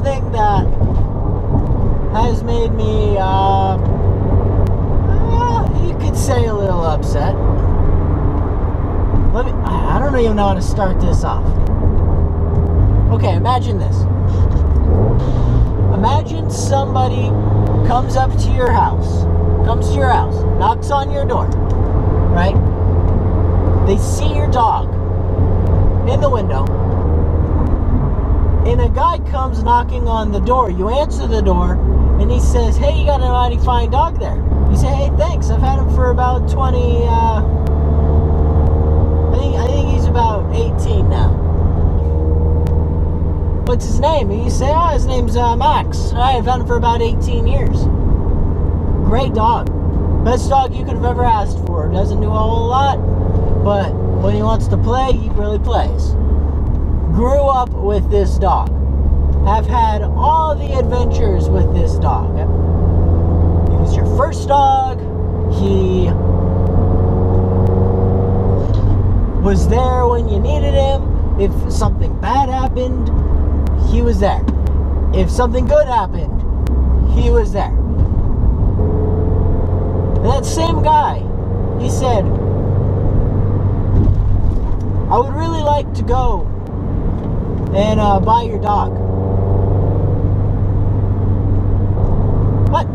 something that has made me, you could say a little upset. I don't even know how to start this off. Okay, imagine this. Imagine somebody comes to your house, knocks on your door, right? They see your dog in the window, and a guy comes knocking on the door. You answer the door, and he says, "Hey, you got a mighty fine dog there." You say, "Hey, thanks. I've had him for about 20, I think he's about 18 now. What's his name?" And you say, "Oh, his name's Max. I've had him for about 18 years. Great dog. Best dog you could have ever asked for. Doesn't do a whole lot, but when he wants to play, he really plays. Grew up with this dog. Have had all the adventures with this dog. He was your first dog. He was there when you needed him. If something bad happened, he was there. If something good happened, he was there." And that same guy, he said, "I would really like to go and buy your dog." What?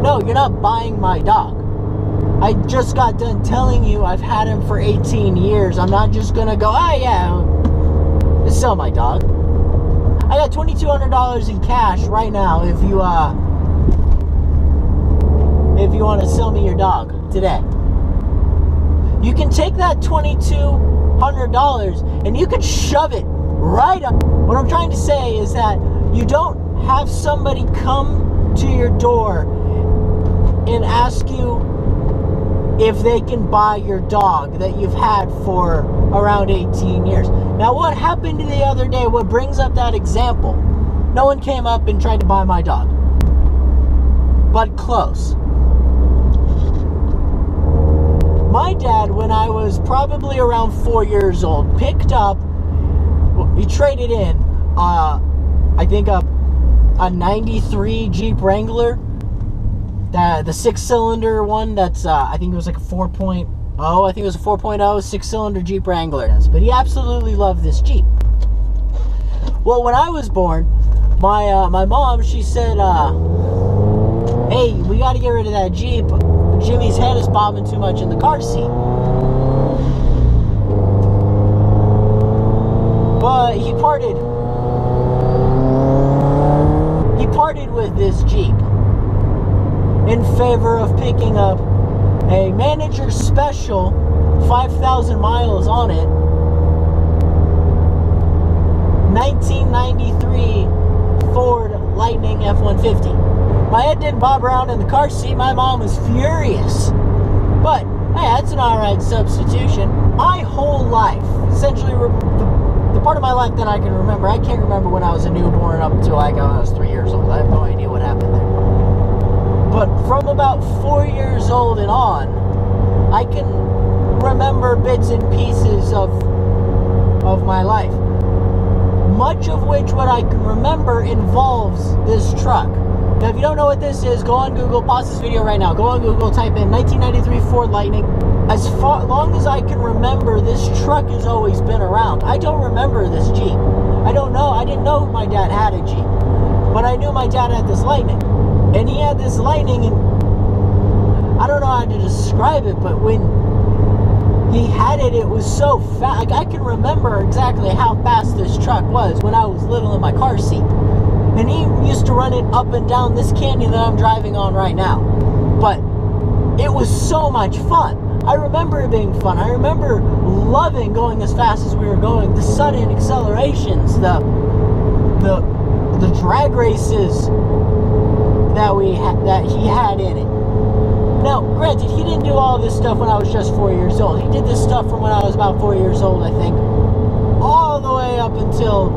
No, you're not buying my dog. I just got done telling you I've had him for 18 years. I'm not just gonna go, "Oh yeah, sell my dog." I got $2,200 in cash right now if you want to sell me your dog today. You can take that $2,200 and you can shove it right up. What I'm trying to say is that you don't have somebody come to your door and ask you if they can buy your dog that you've had for around 18 years. Now, what happened the other day, what brings up that example, no one came up and tried to buy my dog. But close. My dad, when I was probably around 4 years old, picked up, he traded in, I think a 93 Jeep Wrangler, the 6-cylinder one that's, I think it was like a 4.0, I think it was a 4.0 6-cylinder Jeep Wrangler. But he absolutely loved this Jeep. Well, when I was born, my mom, she said, "Hey, we got to get rid of that Jeep. Jimmy's head is bobbing too much in the car seat." But he parted with this Jeep in favor of picking up a manager special, 5,000 miles on it, 1993 Ford Lightning F-150. My head didn't bob around in the car seat. My mom was furious. But, hey, that's an alright substitution. My whole life, essentially the part of my life that I can remember, I can't remember when I was a newborn up until I was 3 years old. I have no idea what happened there. But from about 4 years old and on, I can remember bits and pieces of my life. Much of which what I can remember involves this truck. Now, if you don't know what this is, go on Google, pause this video right now, go on Google, type in 1993 Ford Lightning. As long as I can remember, this truck has always been around. I don't remember this Jeep. I didn't know my dad had a Jeep. But I knew my dad had this Lightning. And he had this Lightning, and I don't know how to describe it, but when he had it, it was so fast. Like, I can remember exactly how fast this truck was when I was little in my car seat. And he used to run it up and down this canyon that I'm driving on right now. But it was so much fun. I remember it being fun. I remember loving going as fast as we were going. The sudden accelerations, the drag races that he had in it. Now, granted, he didn't do all this stuff when I was just 4 years old. He did this stuff from when I was about 4 years old, I think, all the way up until,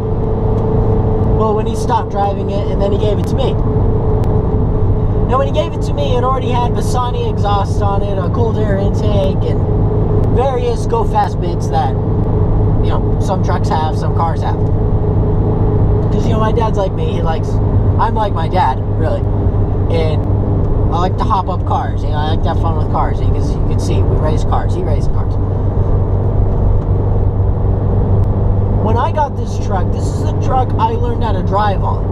well, when he stopped driving it, and then he gave it to me. Now, when he gave it to me, it already had Bassani exhaust on it, a cold air intake, and various go-fast bits that, you know, some trucks have, some cars have. Because, my dad's like me. I'm like my dad, really. And I like to hop up cars. I like to have fun with cars. Because you can see, we race cars. He races cars. When I got this truck, this is the truck I learned how to drive on.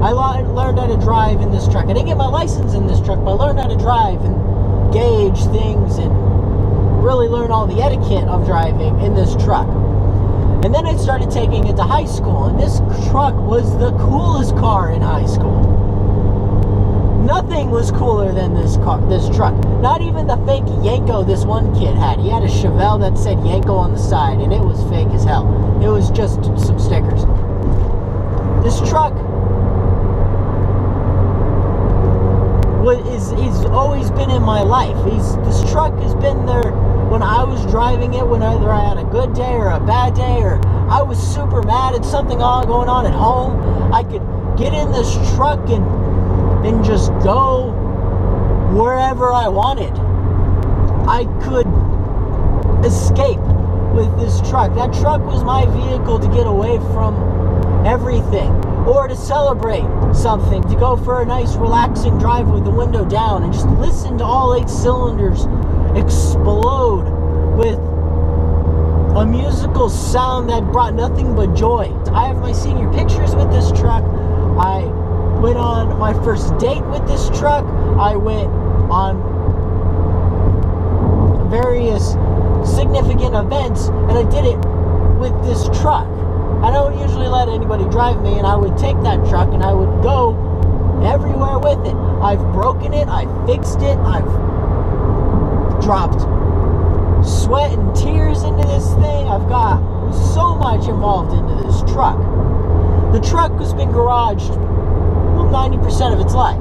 I learned how to drive in this truck. I didn't get my license in this truck, but I learned how to drive and gauge things and really learn all the etiquette of driving in this truck. And then I started taking it to high school, and this truck was the coolest car in high school. Nothing was cooler than this truck. Not even the fake Yanko this one kid had. He had a Chevelle that said Yanko on the side, and it was fake as hell. It was just some stickers. This truck he's always been in my life. This truck has been there when I was driving it, whenever I had a good day or a bad day, or I was super mad at something going on at home. I could get in this truck and just go wherever I wanted. I could escape with this truck. That truck was my vehicle to get away from everything, or to celebrate something, to go for a nice relaxing drive with the window down and just listen to all 8 cylinders explode with a musical sound that brought nothing but joy. I have my senior pictures with this truck. I went on my first date with this truck. I went on various significant events, and I did it with this truck. I don't usually let anybody drive me, and I would take that truck and I would go everywhere with it. I've broken it, I've fixed it, I've dropped sweat and tears into this thing. I've got so much involved into this truck. The truck has been garaged 90% of its life.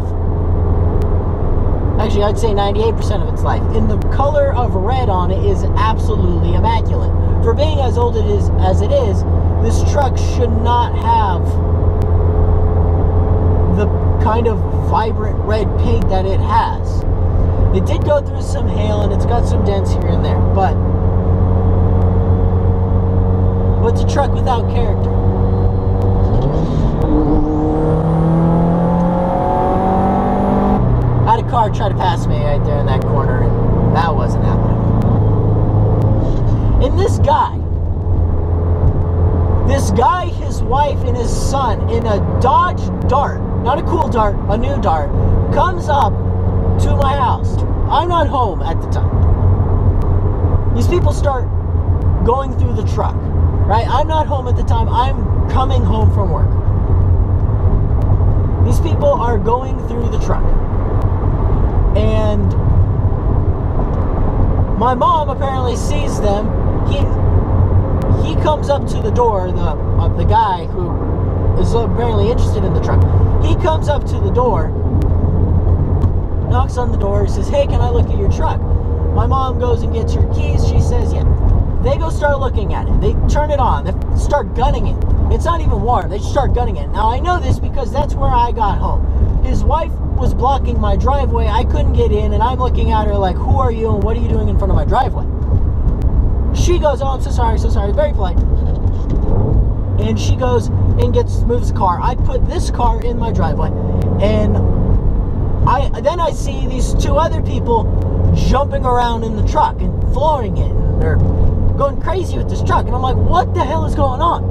Actually, I'd say 98% of its life. And the color of red on it is absolutely immaculate. For being as old as it is, this truck should not have the kind of vibrant red paint that it has. It did go through some hail and it's got some dents here and there, but it's a truck without character. I had a car try to pass me right there in that corner, and that wasn't happening. And this guy, his wife, and his son in a Dodge Dart, not a cool Dart, a new Dart, comes up to my house. I'm not home at the time. These people start going through the truck, right? I'm not home at the time. I'm coming home from work. These people are going through the truck. And my mom apparently sees them. He comes up to the door, the guy who is apparently interested in the truck. He comes up to the door, knocks on the door, says, "Hey, can I look at your truck?" My mom goes and gets her keys. She says, "Yeah." They go start looking at it. They turn it on. They start gunning it. It's not even warm. They start gunning it. Now, I know this because that's where I got home. His wife was blocking my driveway. I couldn't get in, and I'm looking at her like, "Who are you, and what are you doing in front of my driveway?" She goes, "Oh, I'm so sorry, very polite." And she goes and moves the car. I put this car in my driveway, and then I see these 2 other people jumping around in the truck and flooring it, and they're going crazy with this truck, and I'm like, what the hell is going on?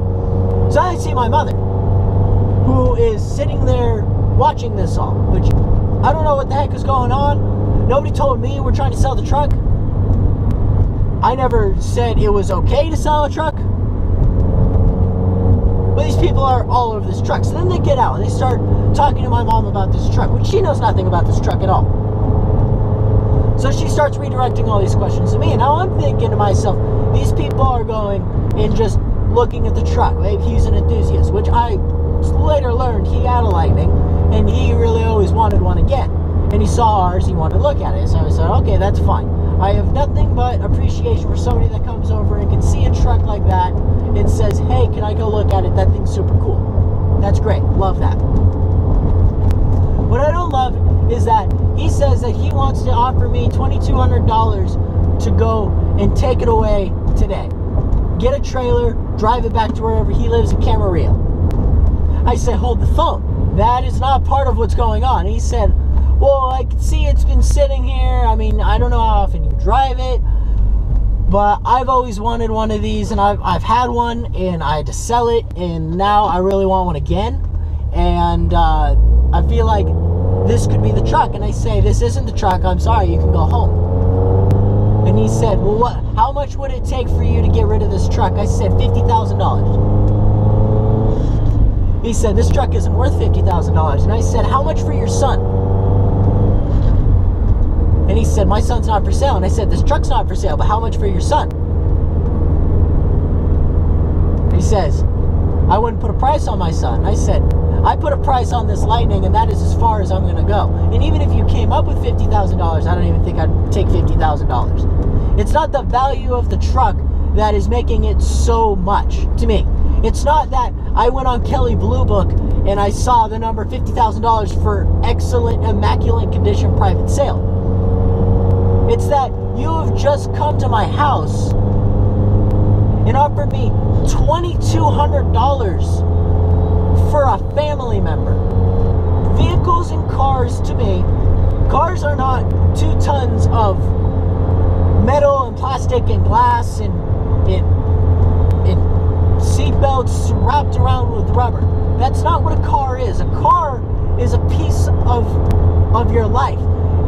So I see my mother, who is sitting there watching this all, which I don't know what the heck is going on. Nobody told me we're trying to sell the truck. I never said it was okay to sell a truck. But these people are all over this truck. So then they get out and they start talking to my mom about this truck, which she knows nothing about this truck at all. So she starts redirecting all these questions to me. And now I'm thinking to myself, these people are going and just looking at the truck. Like, he's an enthusiast, which I later learned he had a Lightning, and he really always wanted one again. And he saw ours, he wanted to look at it. So I said, okay, that's fine. I have nothing but appreciation for somebody that comes over and can see a truck like that and says, hey, can I go look at it? That thing's super cool. That's great. Love that. What I don't love is that he says that he wants to offer me $2,200 to go and take it away today. Get a trailer, drive it back to wherever he lives in Camarillo. I said, hold the phone. That is not part of what's going on. He said, well, I can see it's been sitting here. I mean, I don't know how often you drive it, but I've always wanted one of these, and I've had one, and I had to sell it, and now I really want one again. And I feel like this could be the truck. And I say, this isn't the truck. I'm sorry, you can go home. And he said, well, how much would it take for you to get rid of this truck? I said, $50,000. He said, this truck isn't worth $50,000. And I said, how much for your son? And he said, my son's not for sale. And I said, this truck's not for sale, but how much for your son? He says, I wouldn't put a price on my son. I said, I put a price on this Lightning, and that is as far as I'm going to go. And even if you came up with $50,000, I don't even think I'd take $50,000. It's not the value of the truck that is making it so much to me. It's not that I went on Kelley Blue Book and I saw the number $50,000 for excellent, immaculate condition private sale. It's that you have just come to my house and offered me $2,200 for a family member. Vehicles and cars, to me, cars are not 2 tons of metal and plastic and glass and seat belts wrapped around with rubber. That's not what a car is. A car is a piece of your life.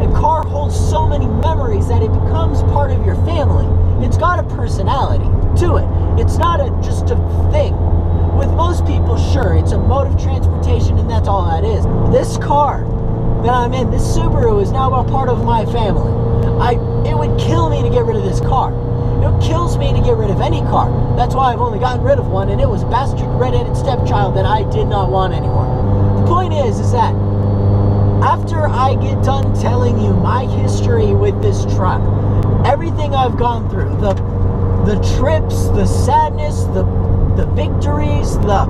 A car holds so many memories that it becomes part of your family. It's got a personality to it. It's not just a thing. With most people, sure, it's a mode of transportation, and that's all that is. This car that I'm in, this Subaru, is now a part of my family. It would kill me to get rid of this car. It kills me to get rid of any car. That's why I've only gotten rid of one, and it was a bastard redheaded stepchild that I did not want anymore. The point is that after I get done telling you my history with this truck, everything I've gone through, the trips, the sadness, the victories, the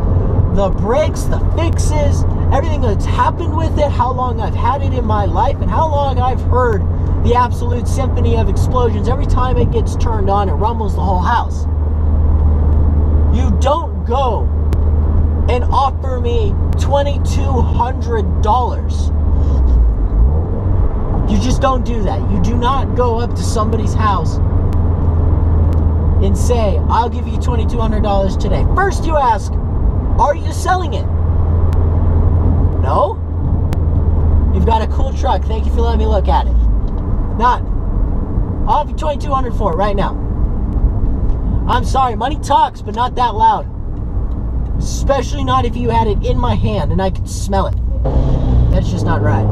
breaks, the fixes, everything that's happened with it, how long I've had it in my life, and how long I've heard the absolute symphony of explosions. Every time it gets turned on, it rumbles the whole house. You don't go and offer me $2,200. You just don't do that. You do not go up to somebody's house and say, I'll give you $2,200 today. First you ask, are you selling it? No? You've got a cool truck. Thank you for letting me look at it. Not. I'll have you $2,200 for it right now. I'm sorry, money talks, but not that loud. Especially not if you had it in my hand and I could smell it. That's just not right.